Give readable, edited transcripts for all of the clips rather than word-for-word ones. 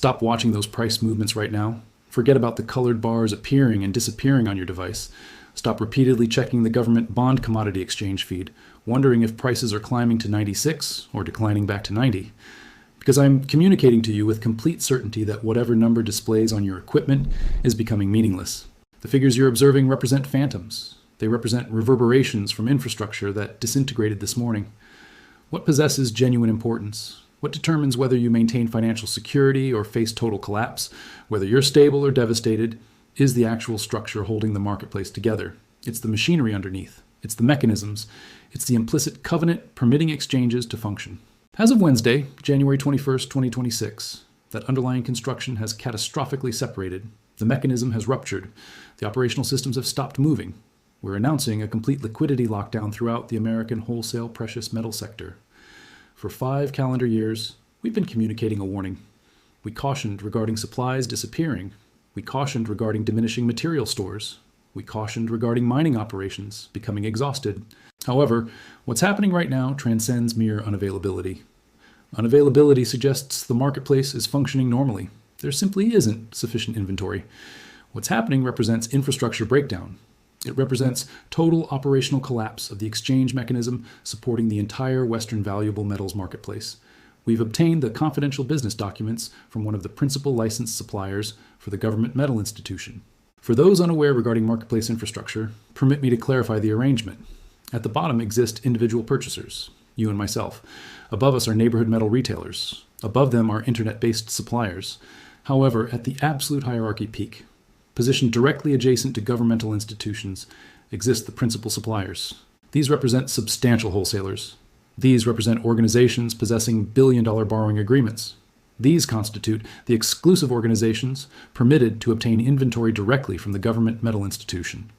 Stop watching those price movements right now. Forget about the colored bars appearing and disappearing on your device. Stop repeatedly checking the government bond commodity exchange feed, wondering if prices are climbing to 96 or declining back to 90. Because I'm communicating to you with complete certainty that whatever number displays on your equipment is becoming meaningless. The figures you're observing represent phantoms. They represent reverberations from infrastructure that disintegrated this morning. What possesses genuine importance? What determines whether you maintain financial security or face total collapse, whether you're stable or devastated, is the actual structure holding the marketplace together. It's the machinery underneath. It's the mechanisms. It's the implicit covenant permitting exchanges to function. As of Wednesday, January 21st, 2026, that underlying construction has catastrophically separated. The mechanism has ruptured. The operational systems have stopped moving. We're announcing a complete liquidity lockdown throughout the American wholesale precious metal sector. For 5 calendar years, we've been communicating a warning. We cautioned regarding supplies disappearing. We cautioned regarding diminishing material stores. We cautioned regarding mining operations becoming exhausted. However, what's happening right now transcends mere unavailability. Unavailability suggests the marketplace is functioning normally. There simply isn't sufficient inventory. What's happening represents infrastructure breakdown. It represents total operational collapse of the exchange mechanism supporting the entire Western valuable metals marketplace. We've obtained the confidential business documents from one of the principal licensed suppliers for the government metal institution. For those unaware regarding marketplace infrastructure, permit me to clarify the arrangement. At the bottom exist individual purchasers, you and myself. Above us are neighborhood metal retailers. Above them are internet-based suppliers. However, at the absolute hierarchy peak, positioned directly adjacent to governmental institutions, exist the principal suppliers. These represent substantial wholesalers. These represent organizations possessing billion-dollar borrowing agreements. These constitute the exclusive organizations permitted to obtain inventory directly from the government metal institution.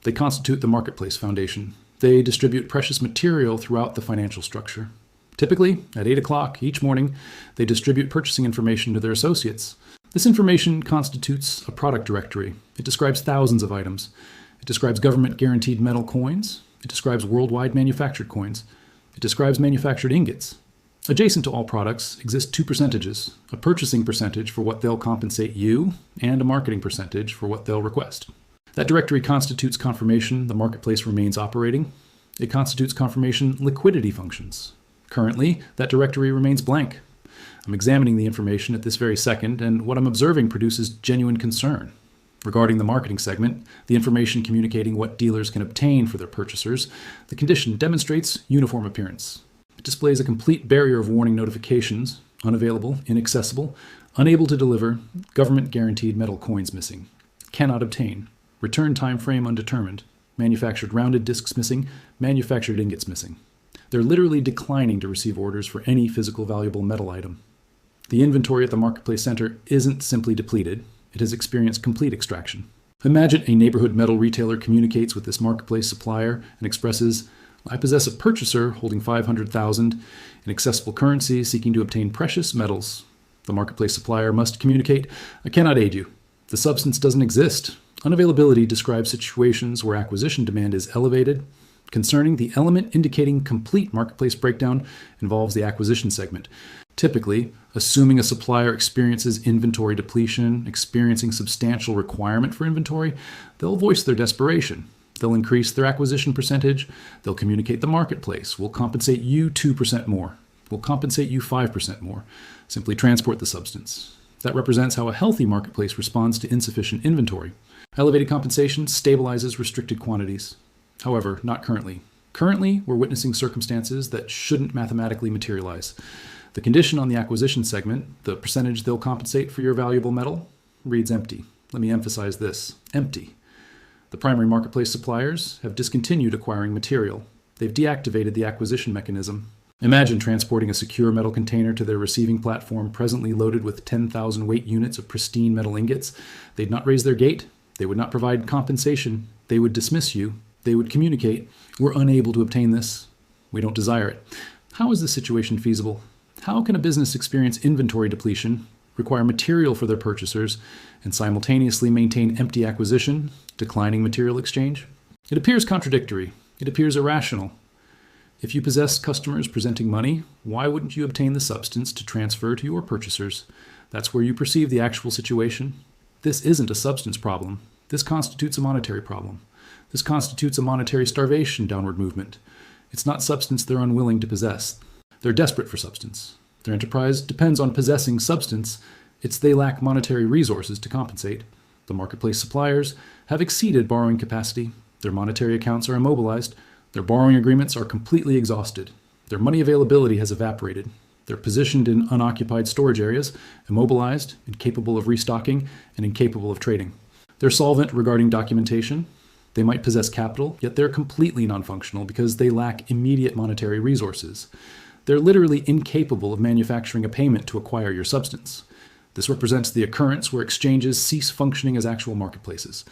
They constitute the marketplace foundation. They distribute precious material throughout the financial structure. Typically, at 8 o'clock each morning, they distribute purchasing information to their associates. This information constitutes a product directory. It describes thousands of items. It describes government-guaranteed metal coins. It describes worldwide manufactured coins. It describes manufactured ingots. Adjacent to all products exist 2 percentages, a purchasing percentage for what they'll compensate you, and a marketing percentage for what they'll request. That directory constitutes confirmation the marketplace remains operating. It constitutes confirmation liquidity functions. Currently, that directory remains blank. I'm examining the information at this very second, and what I'm observing produces genuine concern. Regarding the marketing segment, the information communicating what dealers can obtain for their purchasers, the condition demonstrates uniform appearance. It displays a complete barrier of warning notifications, unavailable, inaccessible, unable to deliver, government-guaranteed metal coins missing, cannot obtain, return time frame undetermined, manufactured rounded discs missing, manufactured ingots missing. They're literally declining to receive orders for any physical valuable metal item. The inventory at the marketplace center isn't simply depleted, it has experienced complete extraction. Imagine a neighborhood metal retailer communicates with this marketplace supplier and expresses, "I possess a purchaser holding $500,000 in accessible currency seeking to obtain precious metals." The marketplace supplier must communicate, "I cannot aid you. The substance doesn't exist." Unavailability describes situations where acquisition demand is elevated. Concerning the element indicating complete marketplace breakdown involves the acquisition segment. Typically, assuming a supplier experiences inventory depletion, experiencing substantial requirement for inventory, they'll voice their desperation. They'll increase their acquisition percentage. They'll communicate the marketplace. We'll compensate you 2% more. We'll compensate you 5% more. Simply transport the substance. That represents how a healthy marketplace responds to insufficient inventory. Elevated compensation stabilizes restricted quantities. However, not currently. Currently, we're witnessing circumstances that shouldn't mathematically materialize. The condition on the acquisition segment, the percentage they'll compensate for your valuable metal, reads empty. Let me emphasize this, empty. The primary marketplace suppliers have discontinued acquiring material. They've deactivated the acquisition mechanism. Imagine transporting a secure metal container to their receiving platform presently loaded with 10,000 weight units of pristine metal ingots. They'd not raise their gate. They would not provide compensation. They would dismiss you. They would communicate, "We're unable to obtain this. We don't desire it." How is this situation feasible? How can a business experience inventory depletion, require material for their purchasers, and simultaneously maintain empty acquisition, declining material exchange? It appears contradictory. It appears irrational. If you possess customers presenting money, why wouldn't you obtain the substance to transfer to your purchasers? That's where you perceive the actual situation. This isn't a substance problem. This constitutes a monetary problem. This constitutes a monetary starvation downward movement. It's not substance they're unwilling to possess. They're desperate for substance. Their enterprise depends on possessing substance. It's they lack monetary resources to compensate. The marketplace suppliers have exceeded borrowing capacity. Their monetary accounts are immobilized. Their borrowing agreements are completely exhausted. Their money availability has evaporated. They're positioned in unoccupied storage areas, immobilized, incapable of restocking, and incapable of trading. They're solvent regarding documentation. They might possess capital, yet they're completely non-functional because they lack immediate monetary resources. They're literally incapable of manufacturing a payment to acquire your substance. This represents the occurrence where exchanges cease functioning as actual marketplaces.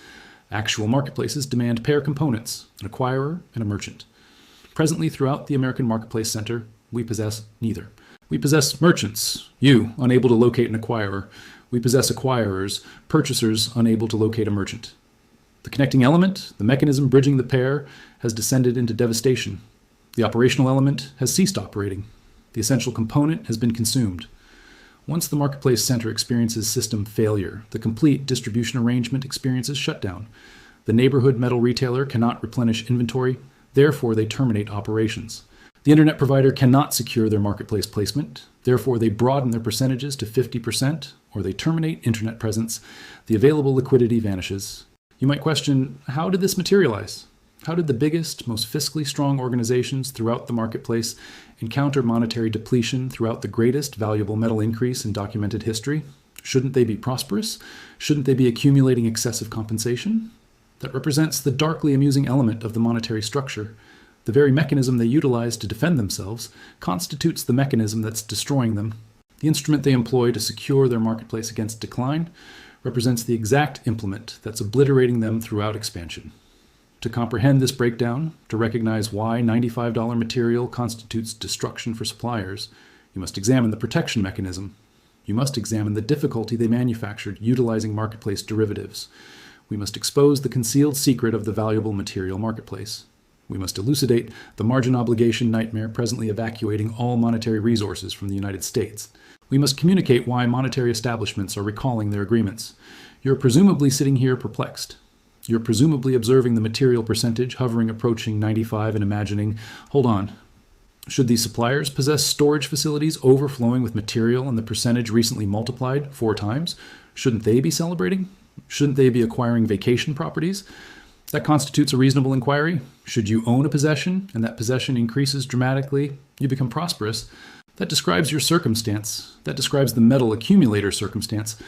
Actual marketplaces demand pair components, an acquirer and a merchant. Presently, throughout the American Marketplace Center, we possess neither. We possess merchants, you, unable to locate an acquirer. We possess acquirers, purchasers, unable to locate a merchant. The connecting element, the mechanism bridging the pair, has descended into devastation. The operational element has ceased operating. The essential component has been consumed. Once the Marketplace Center experiences system failure, the complete distribution arrangement experiences shutdown. The neighborhood metal retailer cannot replenish inventory, therefore they terminate operations. The internet provider cannot secure their marketplace placement, therefore they broaden their percentages to 50%, or they terminate internet presence. The available liquidity vanishes. You might question, how did this materialize? How did the biggest, most fiscally strong organizations throughout the marketplace encounter monetary depletion throughout the greatest valuable metal increase in documented history? Shouldn't they be prosperous? Shouldn't they be accumulating excessive compensation? That represents the darkly amusing element of the monetary structure. The very mechanism they utilize to defend themselves constitutes the mechanism that's destroying them. The instrument they employ to secure their marketplace against decline represents the exact implement that's obliterating them throughout expansion. To comprehend this breakdown, to recognize why $95 material constitutes destruction for suppliers, you must examine the protection mechanism. You must examine the difficulty they manufactured utilizing marketplace derivatives. We must expose the concealed secret of the valuable material marketplace. We must elucidate the margin obligation nightmare presently evacuating all monetary resources from the United States. We must communicate why monetary establishments are recalling their agreements. You're presumably sitting here perplexed. You're presumably observing the material percentage hovering approaching 95 and imagining, hold on, should these suppliers possess storage facilities overflowing with material and the percentage recently multiplied 4 times? Shouldn't they be celebrating? Shouldn't they be acquiring vacation properties? That constitutes a reasonable inquiry. Should you own a possession and that possession increases dramatically, you become prosperous? That describes your circumstance. That describes the metal accumulator circumstance.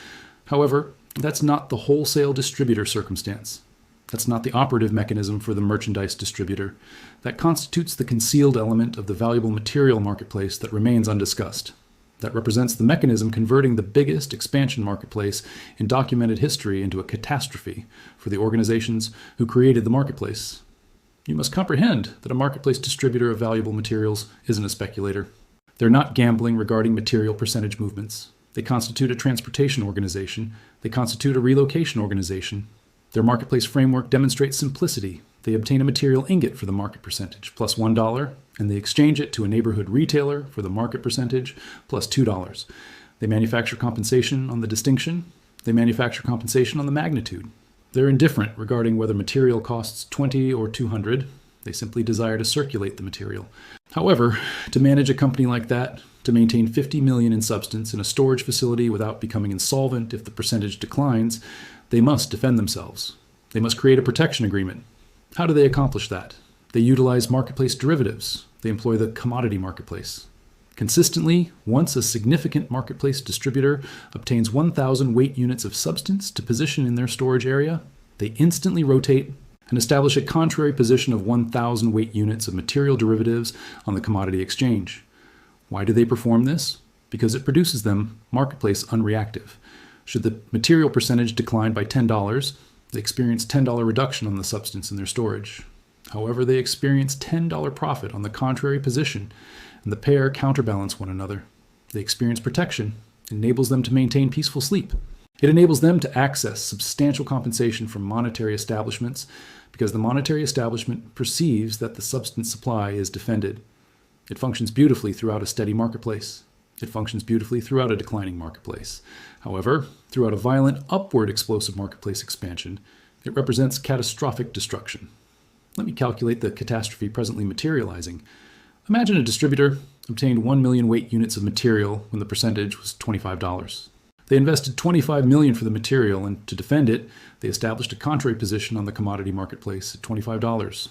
However, that's not the wholesale distributor circumstance. That's not the operative mechanism for the merchandise distributor. That constitutes the concealed element of the valuable material marketplace that remains undiscussed. That represents the mechanism converting the biggest expansion marketplace in documented history into a catastrophe for the organizations who created the marketplace. You must comprehend that a marketplace distributor of valuable materials isn't a speculator. They're not gambling regarding material percentage movements. They constitute a transportation organization. They constitute a relocation organization. Their marketplace framework demonstrates simplicity. They obtain a material ingot for the market percentage, plus $1, and they exchange it to a neighborhood retailer for the market percentage, plus $2. They manufacture compensation on the distinction. They manufacture compensation on the magnitude. They're indifferent regarding whether material costs 20 or 200. They simply desire to circulate the material. However, to manage a company like that, to maintain $50 million in substance in a storage facility without becoming insolvent if the percentage declines, they must defend themselves. They must create a protection agreement. How do they accomplish that? They utilize marketplace derivatives. They employ the commodity marketplace. Consistently, once a significant marketplace distributor obtains 1,000 weight units of substance to position in their storage area, they instantly rotate and establish a contrary position of 1,000 weight units of material derivatives on the commodity exchange. Why do they perform this? Because it produces them marketplace unreactive. Should the material percentage decline by $10, they experience $10 reduction on the substance in their storage. However, they experience $10 profit on the contrary position, and the pair counterbalance one another. They experience protection. It enables them to maintain peaceful sleep. It enables them to access substantial compensation from monetary establishments because the monetary establishment perceives that the substance supply is defended. It functions beautifully throughout a steady marketplace. It functions beautifully throughout a declining marketplace. However, throughout a violent, upward explosive marketplace expansion, it represents catastrophic destruction. Let me calculate the catastrophe presently materializing. Imagine a distributor obtained 1 million weight units of material when the percentage was $25. They invested $25 million for the material, and to defend it, they established a contrary position on the commodity marketplace at $25.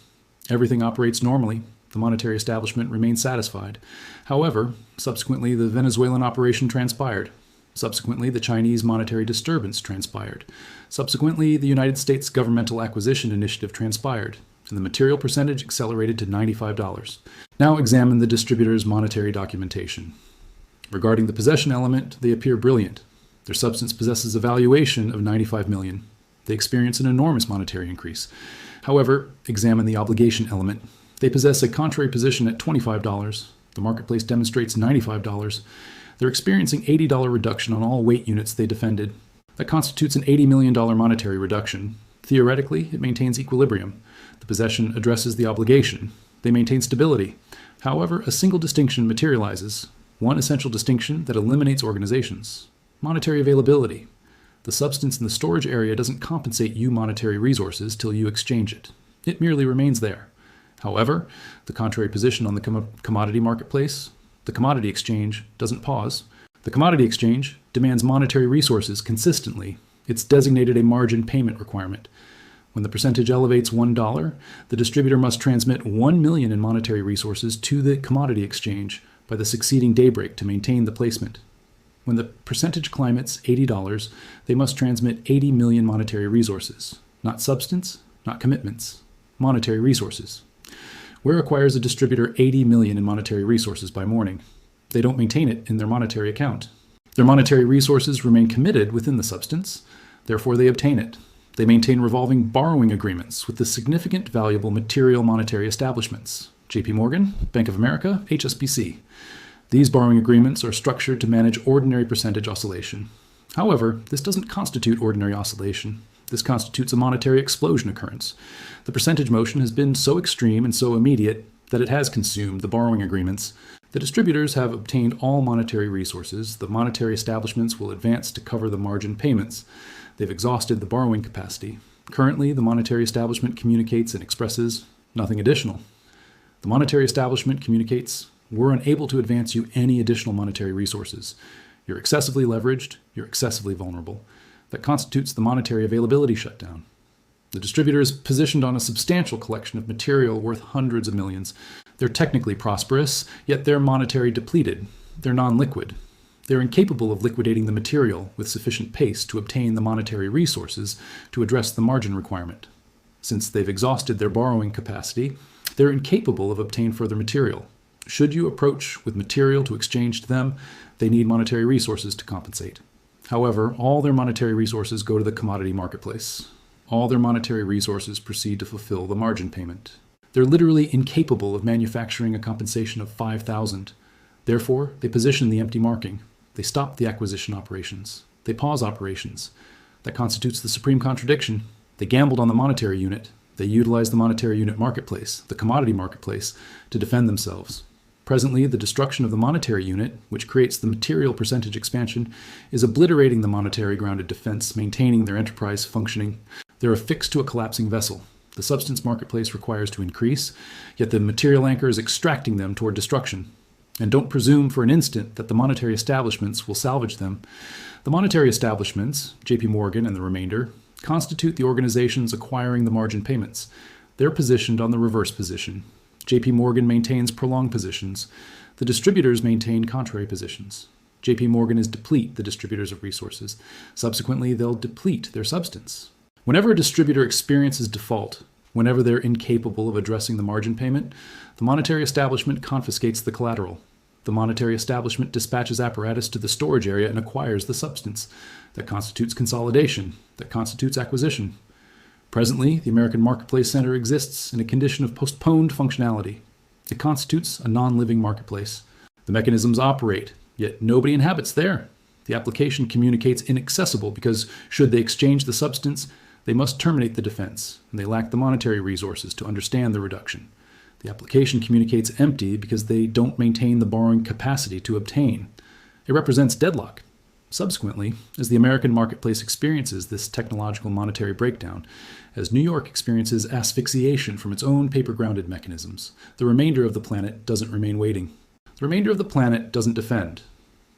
Everything operates normally. The monetary establishment remains satisfied. However, subsequently, the Venezuelan operation transpired. Subsequently, the Chinese monetary disturbance transpired. Subsequently, the United States governmental acquisition initiative transpired, and the material percentage accelerated to $95. Now examine the distributor's monetary documentation. Regarding the possession element, they appear brilliant. Their substance possesses a valuation of $95 million. They experience an enormous monetary increase. However, examine the obligation element. They possess a contrary position at $25. The marketplace demonstrates $95. They're experiencing $80 reduction on all weight units they defended. That constitutes an $80 million monetary reduction. Theoretically, it maintains equilibrium. The possession addresses the obligation. They maintain stability. However, a single distinction materializes. One essential distinction that eliminates organizations. Monetary availability. The substance in the storage area doesn't compensate you monetary resources till you exchange it. It merely remains there. However, the contrary position on the commodity marketplace, the commodity exchange, doesn't pause. The commodity exchange demands monetary resources consistently. It's designated a margin payment requirement. When the percentage elevates $1, the distributor must transmit $1 million in monetary resources to the commodity exchange by the succeeding daybreak to maintain the placement. When the percentage climates $80, they must transmit 80 million monetary resources. Not substance, not commitments. Monetary resources. Where acquires a distributor 80 million in monetary resources by morning? They don't maintain it in their monetary account. Their monetary resources remain committed within the substance, therefore they obtain it. They maintain revolving borrowing agreements with the significant valuable material monetary establishments, JP Morgan, Bank of America, HSBC. These borrowing agreements are structured to manage ordinary percentage oscillation. However, this doesn't constitute ordinary oscillation. This constitutes a monetary explosion occurrence. The percentage motion has been so extreme and so immediate that it has consumed the borrowing agreements. The distributors have obtained all monetary resources. The monetary establishments will advance to cover the margin payments. They've exhausted the borrowing capacity. Currently, the monetary establishment communicates and expresses nothing additional. The monetary establishment communicates, we're unable to advance you any additional monetary resources. You're excessively leveraged, you're excessively vulnerable. That constitutes the monetary availability shutdown. The distributor is positioned on a substantial collection of material worth hundreds of millions. They're technically prosperous, yet they're monetary depleted. They're non-liquid. They're incapable of liquidating the material with sufficient pace to obtain the monetary resources to address the margin requirement. Since they've exhausted their borrowing capacity, they're incapable of obtaining further material. Should you approach with material to exchange to them, they need monetary resources to compensate. However, all their monetary resources go to the commodity marketplace. All their monetary resources proceed to fulfill the margin payment. They're literally incapable of manufacturing a compensation of $5,000. Therefore, they position the empty marking. They stop the acquisition operations. They pause operations. That constitutes the supreme contradiction. They gambled on the monetary unit. They utilized the monetary unit marketplace, the commodity marketplace, to defend themselves. Presently, the destruction of the monetary unit, which creates the material percentage expansion, is obliterating the monetary grounded defense, maintaining their enterprise functioning. They're affixed to a collapsing vessel. The substance marketplace requires to increase, yet the material anchor is extracting them toward destruction. And don't presume for an instant that the monetary establishments will salvage them. The monetary establishments, JP Morgan and the remainder, constitute the organizations acquiring the margin payments. They're positioned on the reverse position. JP Morgan maintains prolonged positions. The distributors maintain contrary positions. JP Morgan is deplete the distributors of resources. Subsequently, they'll deplete their substance. Whenever a distributor experiences default, whenever they're incapable of addressing the margin payment, the monetary establishment confiscates the collateral. The monetary establishment dispatches apparatus to the storage area and acquires the substance. That constitutes consolidation. That constitutes acquisition. Presently, the American Marketplace Center exists in a condition of postponed functionality. It constitutes a non-living marketplace. The mechanisms operate, yet nobody inhabits there. The application communicates inaccessible because, should they exchange the substance, they must terminate the defense, and they lack the monetary resources to understand the reduction. The application communicates empty because they don't maintain the borrowing capacity to obtain. It represents deadlock. Subsequently, as the American marketplace experiences this technological monetary breakdown, as New York experiences asphyxiation from its own paper-grounded mechanisms, the remainder of the planet doesn't remain waiting. The remainder of the planet doesn't defend.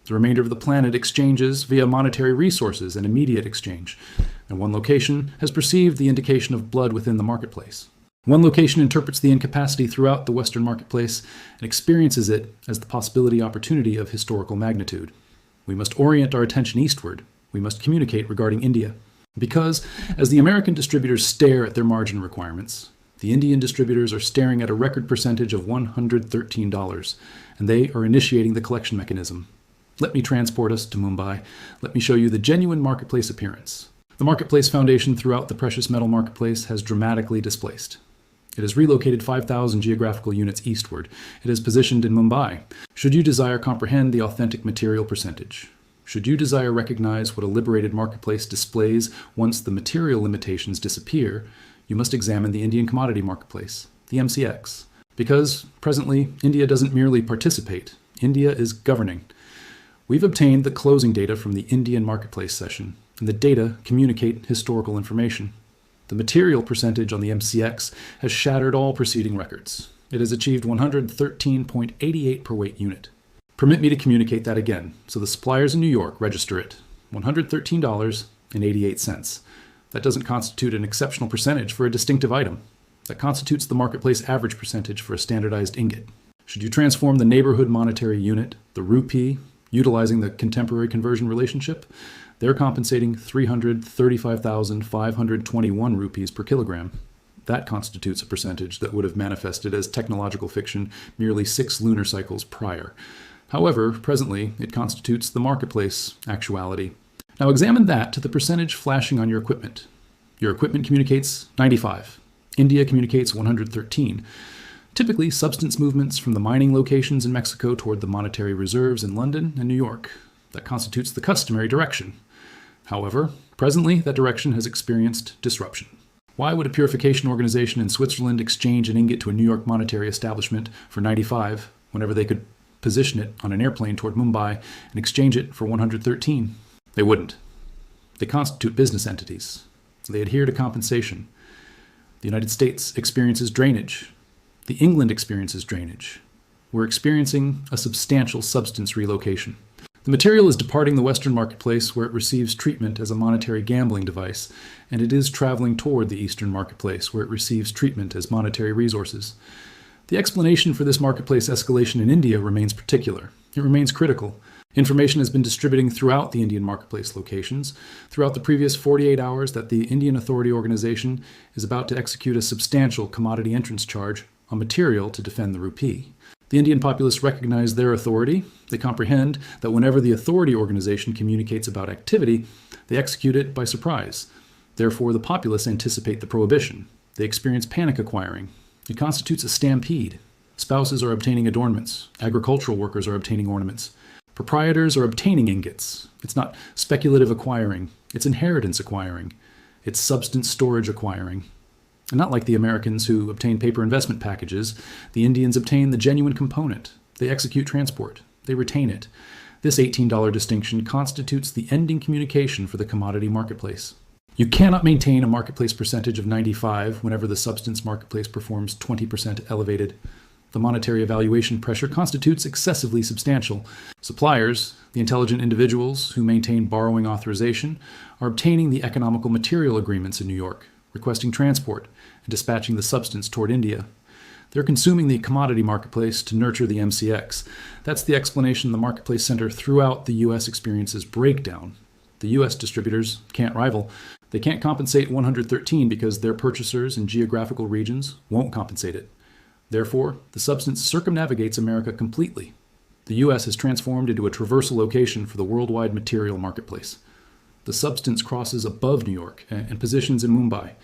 The remainder of the planet exchanges via monetary resources and immediate exchange, and one location has perceived the indication of blood within the marketplace. One location interprets the incapacity throughout the Western marketplace and experiences it as the possibility-opportunity of historical magnitude. We must orient our attention eastward. We must communicate regarding India. Because, as the American distributors stare at their margin requirements, the Indian distributors are staring at a record percentage of $113, and they are initiating the collection mechanism. Let me transport us to Mumbai. Let me show you the genuine marketplace appearance. The marketplace foundation throughout the precious metal marketplace has dramatically displaced. It has relocated 5,000 geographical units eastward. It is positioned in Mumbai. Should you desire comprehend the authentic material percentage, should you desire recognize what a liberated marketplace displays once the material limitations disappear, you must examine the Indian commodity marketplace, the MCX. Because, presently, India doesn't merely participate. India is governing. We've obtained the closing data from the Indian marketplace session, and the data communicate historical information. The material percentage on the MCX has shattered all preceding records. It has achieved 113.88 per weight unit. Permit me to communicate that again, so the suppliers in New York register it. $113.88. That doesn't constitute an exceptional percentage for a distinctive item. That constitutes the marketplace average percentage for a standardized ingot. Should you transform the neighborhood monetary unit, the rupee, utilizing the contemporary conversion relationship, they're compensating 335,521 rupees per kilogram. That constitutes a percentage that would have manifested as technological fiction merely 6 lunar cycles prior. However, presently, it constitutes the marketplace actuality. Now examine that to the percentage flashing on your equipment. Your equipment communicates 95. India communicates 113. Typically, substance movements from the mining locations in Mexico toward the monetary reserves in London and New York. That constitutes the customary direction. However, presently, that direction has experienced disruption. Why would a purification organization in Switzerland exchange an ingot to a New York monetary establishment for 95 whenever they could position it on an airplane toward Mumbai and exchange it for 113? They wouldn't. They constitute business entities. They adhere to compensation. The United States experiences drainage. The England experiences drainage. We're experiencing a substantial substance relocation. The material is departing the Western marketplace where it receives treatment as a monetary gambling device, and it is traveling toward the Eastern marketplace where it receives treatment as monetary resources. The explanation for this marketplace escalation in India remains particular. It remains critical. Information has been distributing throughout the Indian marketplace locations throughout the previous 48 hours that the Indian Authority Organization is about to execute a substantial commodity entrance charge on material to defend the rupee. The Indian populace recognize their authority. They comprehend that whenever the authority organization communicates about activity, they execute it by surprise. Therefore, the populace anticipate the prohibition. They experience panic acquiring. It constitutes a stampede. Spouses are obtaining adornments. Agricultural workers are obtaining ornaments. Proprietors are obtaining ingots. It's not speculative acquiring. It's inheritance acquiring. It's substance storage acquiring. And not like the Americans who obtain paper investment packages, the Indians obtain the genuine component. They execute transport. They retain it. This $18 distinction constitutes the ending communication for the commodity marketplace. You cannot maintain a marketplace percentage of 95 whenever the substance marketplace performs 20% elevated. The monetary evaluation pressure constitutes excessively substantial. Suppliers, the intelligent individuals who maintain borrowing authorization, are obtaining the economical material agreements in New York, requesting transport, and dispatching the substance toward India. They're consuming the commodity marketplace to nurture the MCX. That's the explanation the marketplace center throughout the U.S. experiences breakdown. The U.S. distributors can't rival. They can't compensate 113 because their purchasers in geographical regions won't compensate it. Therefore, the substance circumnavigates America completely. The U.S. has transformed into a traversal location for the worldwide material marketplace. The substance crosses above New York and positions in Mumbai,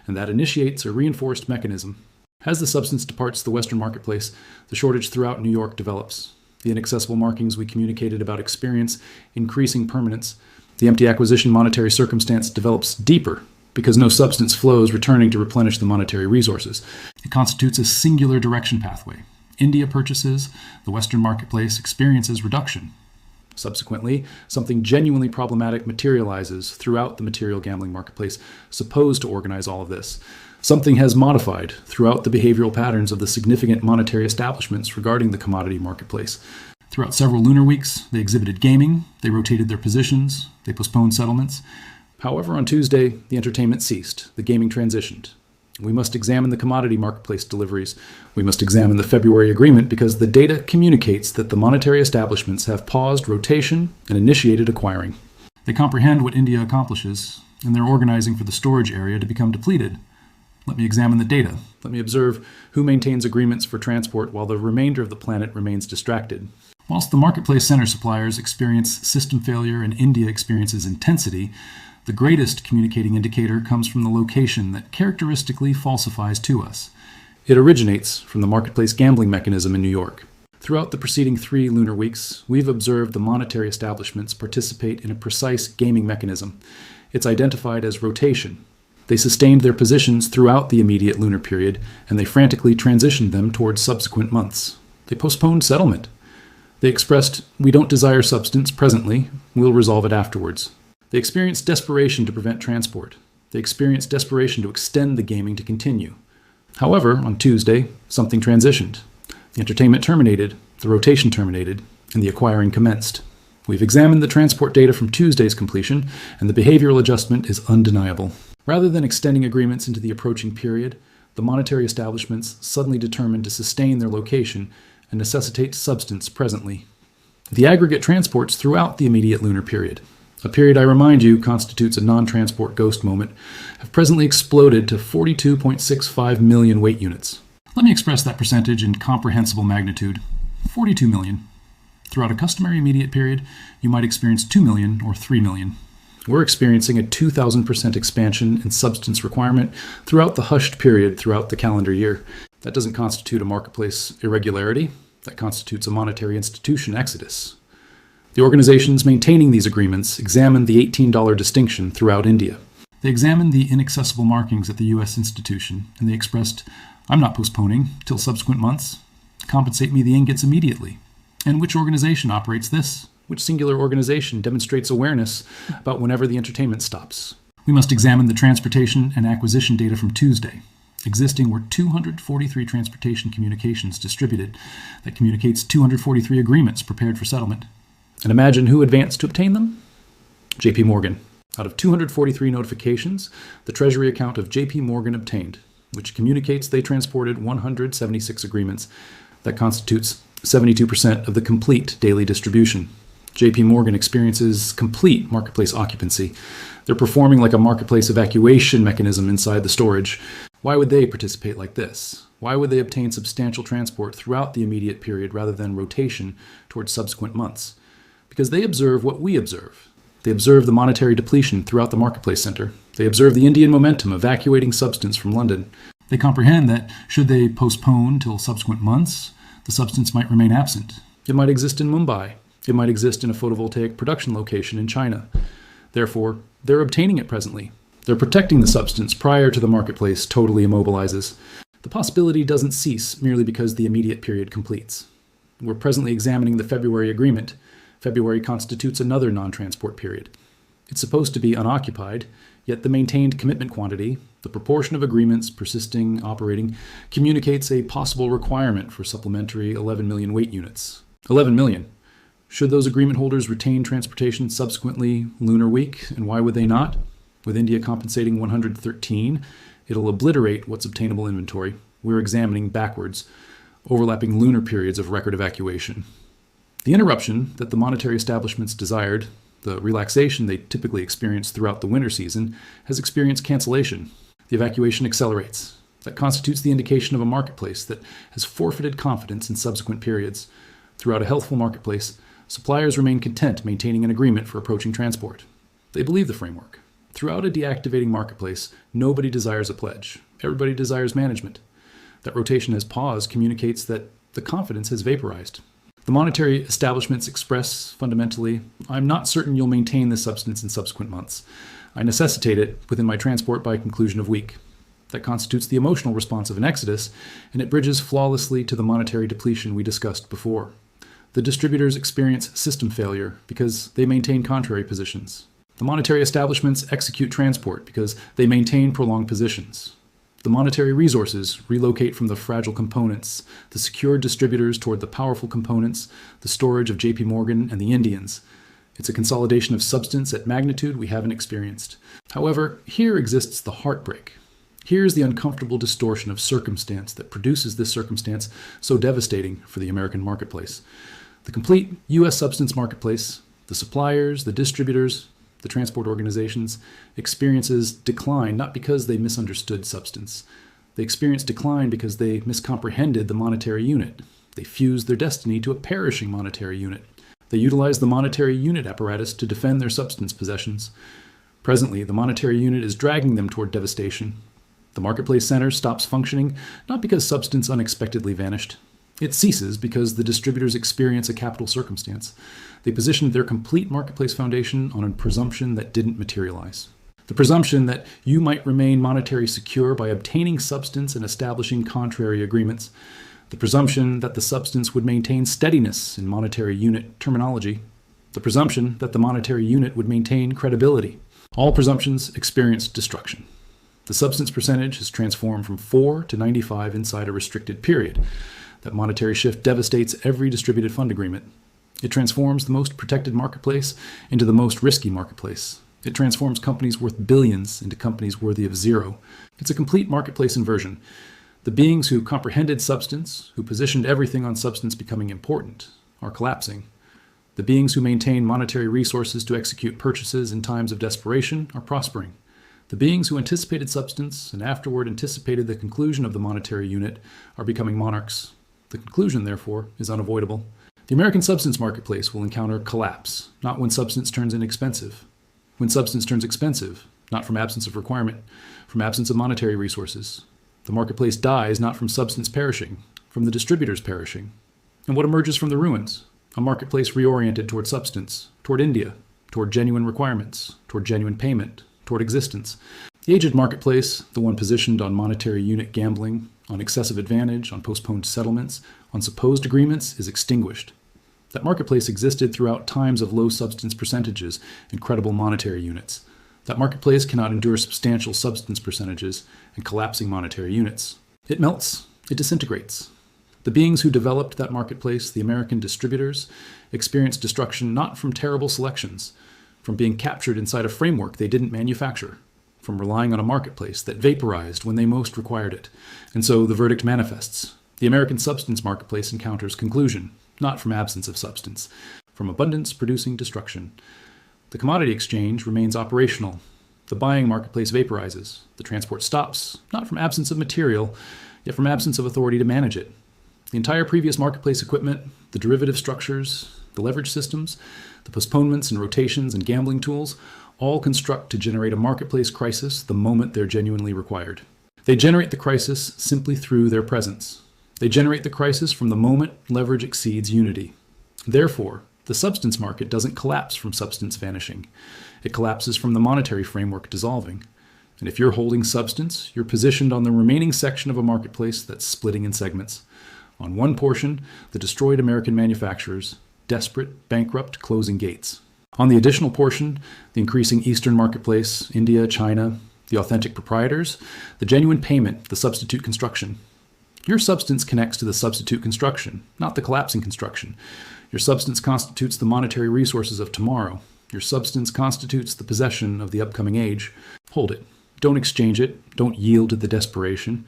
and that initiates a reinforced mechanism. As the substance departs the Western marketplace, the shortage throughout New York develops. The inaccessible markings we communicated about experience increasing permanence. The empty acquisition monetary circumstance develops deeper because no substance flows returning to replenish the monetary resources. It constitutes a singular direction pathway. India purchases, the Western marketplace experiences reduction. Subsequently, something genuinely problematic materializes throughout the material gambling marketplace, supposed to organize all of this. Something has modified throughout the behavioral patterns of the significant monetary establishments regarding the commodity marketplace. Throughout several lunar weeks, they exhibited gaming, they rotated their positions, they postponed settlements. However, on Tuesday, the entertainment ceased, the gaming transitioned. We must examine the commodity marketplace deliveries. We must examine the February agreement because the data communicates that the monetary establishments have paused rotation and initiated acquiring. They comprehend what India accomplishes, and they're organizing for the storage area to become depleted. Let me examine the data. Let me observe who maintains agreements for transport while the remainder of the planet remains distracted. Whilst the marketplace center suppliers experience system failure and India experiences intensity, the greatest communicating indicator comes from the location that characteristically falsifies to us. It originates from the marketplace gambling mechanism in New York. Throughout the preceding 3 lunar weeks, we've observed the monetary establishments participate in a precise gaming mechanism. It's identified as rotation. They sustained their positions throughout the immediate lunar period, and they frantically transitioned them towards subsequent months. They postponed settlement. They expressed, "We don't desire substance presently, we'll resolve it afterwards." They experienced desperation to prevent transport. They experienced desperation to extend the gaming to continue. However, on Tuesday, something transitioned. The entertainment terminated, the rotation terminated, and the acquiring commenced. We've examined the transport data from Tuesday's completion, and the behavioral adjustment is undeniable. Rather than extending agreements into the approaching period, the monetary establishments suddenly determined to sustain their location and necessitate substance presently. The aggregate transports throughout the immediate lunar period, a period I remind you constitutes a non-transport ghost moment, have presently exploded to 42.65 million weight units. Let me express that percentage in comprehensible magnitude. 42 million. Throughout a customary immediate period, you might experience 2 million or 3 million. We're experiencing a 2,000% expansion in substance requirement throughout the hushed period throughout the calendar year. That doesn't constitute a marketplace irregularity. That constitutes a monetary institution exodus. The organizations maintaining these agreements examined the $18 distinction throughout India. They examined the inaccessible markings at the U.S. institution, and they expressed, "I'm not postponing till subsequent months. Compensate me the ingots immediately." And which organization operates this? Which singular organization demonstrates awareness about whenever the entertainment stops? We must examine the transportation and acquisition data from Tuesday. Existing were 243 transportation communications distributed. That communicates 243 agreements prepared for settlement. And imagine who advanced to obtain them? JP Morgan. Out of 243 notifications, the treasury account of JP Morgan obtained, which communicates they transported 176 agreements. That constitutes 72% of the complete daily distribution. JP Morgan experiences complete marketplace occupancy. They're performing like a marketplace evacuation mechanism inside the storage. Why would they participate like this? Why would they obtain substantial transport throughout the immediate period rather than rotation towards subsequent months? Because they observe what we observe. They observe the monetary depletion throughout the marketplace center. They observe the Indian momentum evacuating substance from London. They comprehend that should they postpone till subsequent months, the substance might remain absent. It might exist in Mumbai. It might exist in a photovoltaic production location in China. Therefore, they're obtaining it presently. They're protecting the substance prior to the marketplace totally immobilizes. The possibility doesn't cease merely because the immediate period completes. We're presently examining the February agreement. February constitutes another non-transport period. It's supposed to be unoccupied, yet the maintained commitment quantity, the proportion of agreements persisting, operating, communicates a possible requirement for supplementary 11 million weight units. 11 million. Should those agreement holders retain transportation subsequently lunar week, and why would they not? With India compensating 113, it'll obliterate what's obtainable inventory. We're examining backwards, overlapping lunar periods of record evacuation. The interruption that the monetary establishments desired, the relaxation they typically experience throughout the winter season, has experienced cancellation. The evacuation accelerates. That constitutes the indication of a marketplace that has forfeited confidence in subsequent periods. Throughout a healthful marketplace, suppliers remain content maintaining an agreement for approaching transport. They believe the framework. Throughout a deactivating marketplace, nobody desires a pledge. Everybody desires management. That rotation has paused communicates that the confidence has vaporized. The monetary establishments express, fundamentally, I'm not certain you'll maintain this substance in subsequent months. I necessitate it within my transport by conclusion of week. That constitutes the emotional response of an exodus, and it bridges flawlessly to the monetary depletion we discussed before. The distributors experience system failure because they maintain contrary positions. The monetary establishments execute transport because they maintain prolonged positions. The monetary resources relocate from the fragile components, the secured distributors toward the powerful components, the storage of JP Morgan and the Indians. It's a consolidation of substance at magnitude we haven't experienced. However, here exists the heartbreak. Here's the uncomfortable distortion of circumstance that produces this circumstance so devastating for the American marketplace. The complete U.S. substance marketplace, the suppliers, the distributors, the transport organizations, experiences decline not because they misunderstood substance. They experience decline because they miscomprehended the monetary unit. They fused their destiny to a perishing monetary unit. They utilize the monetary unit apparatus to defend their substance possessions. Presently, the monetary unit is dragging them toward devastation. The marketplace center stops functioning not because substance unexpectedly vanished. It ceases because the distributors experience a capital circumstance. They positioned their complete marketplace foundation on a presumption that didn't materialize. The presumption that you might remain monetary secure by obtaining substance and establishing contrary agreements. The presumption that the substance would maintain steadiness in monetary unit terminology. The presumption that the monetary unit would maintain credibility. All presumptions experience destruction. The substance percentage has transformed from 4 to 95 inside a restricted period. That monetary shift devastates every distributed fund agreement. It transforms the most protected marketplace into the most risky marketplace. It transforms companies worth billions into companies worthy of zero. It's a complete marketplace inversion. The beings who comprehended substance, who positioned everything on substance becoming important, are collapsing. The beings who maintain monetary resources to execute purchases in times of desperation are prospering. The beings who anticipated substance and afterward anticipated the conclusion of the monetary unit are becoming monarchs. The conclusion, therefore, is unavoidable. The American substance marketplace will encounter collapse, not when substance turns inexpensive. When substance turns expensive, not from absence of requirement, from absence of monetary resources. The marketplace dies not from substance perishing, from the distributors perishing. And what emerges from the ruins? A marketplace reoriented toward substance, toward India, toward genuine requirements, toward genuine payment, toward existence. The aged marketplace, the one positioned on monetary unit gambling, on excessive advantage, on postponed settlements, on supposed agreements, is extinguished. That marketplace existed throughout times of low substance percentages and credible monetary units. That marketplace cannot endure substantial substance percentages and collapsing monetary units. It melts, it disintegrates. The beings who developed that marketplace, the American distributors, experienced destruction not from terrible selections, from being captured inside a framework they didn't manufacture, from relying on a marketplace that vaporized when they most required it. And so the verdict manifests. The American substance marketplace encounters conclusion, not from absence of substance, from abundance producing destruction. The commodity exchange remains operational. The buying marketplace vaporizes. The transport stops, not from absence of material, yet from absence of authority to manage it. The entire previous marketplace equipment, the derivative structures, the leverage systems, the postponements and rotations and gambling tools, all construct to generate a marketplace crisis the moment they're genuinely required. They generate the crisis simply through their presence. They generate the crisis from the moment leverage exceeds unity. Therefore, the substance market doesn't collapse from substance vanishing. It collapses from the monetary framework dissolving. And if you're holding substance, you're positioned on the remaining section of a marketplace that's splitting in segments. On one portion, the destroyed American manufacturers, desperate, bankrupt, closing gates. On the additional portion, the increasing Eastern marketplace, India, China, the authentic proprietors, the genuine payment, the substitute construction. Your substance connects to the substitute construction, not the collapsing construction. Your substance constitutes the monetary resources of tomorrow. Your substance constitutes the possession of the upcoming age. Hold it. Don't exchange it. Don't yield to the desperation.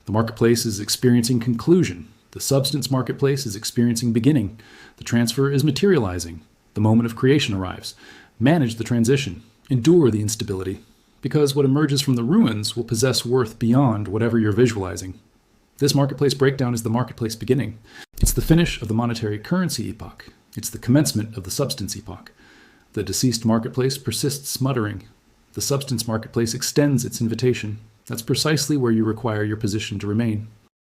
The marketplace is experiencing conclusion. The substance marketplace is experiencing beginning. The transfer is materializing. The moment of creation arrives. Manage the transition. Endure the instability. Because what emerges from the ruins will possess worth beyond whatever you're visualizing. This marketplace breakdown is the marketplace beginning. It's the finish of the monetary currency epoch. It's the commencement of the substance epoch. The deceased marketplace persists muttering. The substance marketplace extends its invitation. That's precisely where you require your position to remain.